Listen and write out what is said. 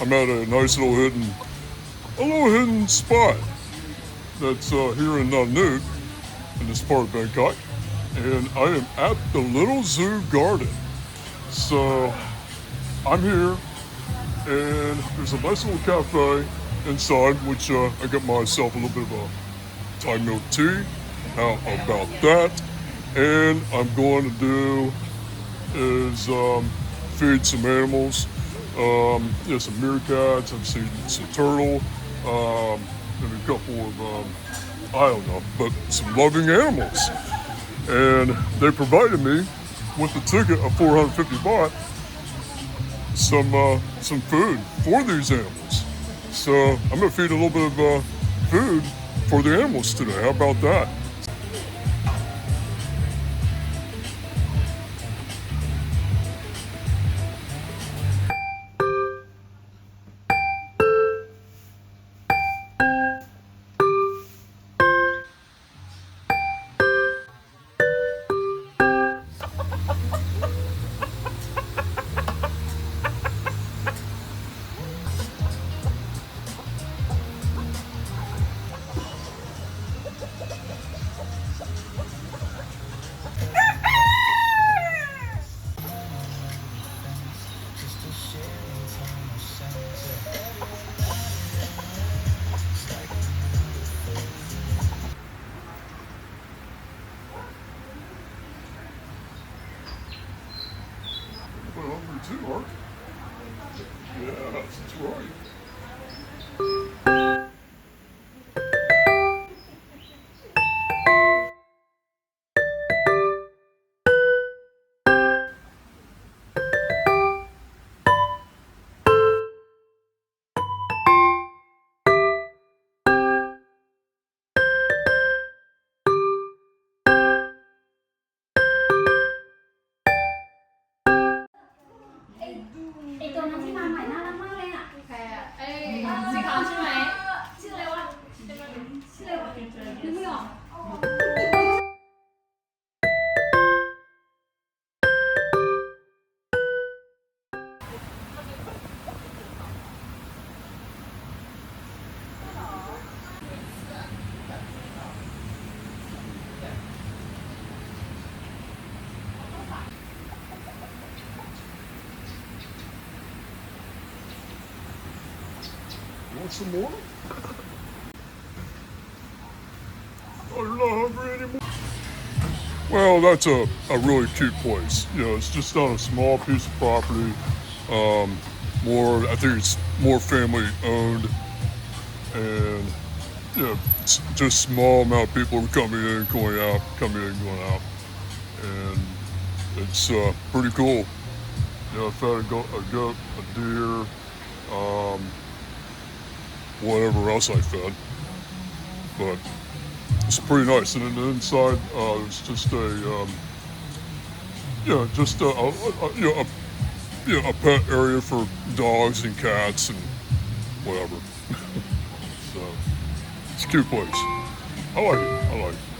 I'm at a nice little hidden spot that's here in Nuuk, in this part of Bangkok, and I am at the Little Zoo Garden. So I'm here, and there's a nice little cafe inside, which I got myself a little bit of a Thai milk tea. How about that? And I'm going to do is feed some animals. Some meerkats. I'm seeing some turtle. Maybe a couple of I don't know, but some loving animals. And they provided me with a ticket of 450 baht, some food for these animals. So I'm gonna feed a little bit of food for the animals today. How about that? We're hungry too, aren't we? Yeah, that's right. Want some more? Oh, you're not hungry anymore? Well, that's a really cute place. You know, it's just on a small piece of property. I think it's more family owned, and it's just small amount of people coming in, going out, and it's pretty cool. I've had a goat, a deer, whatever else I fed, but it's pretty nice. And then the inside, it's just a pet area for dogs and cats and whatever. So it's a cute place. I like it.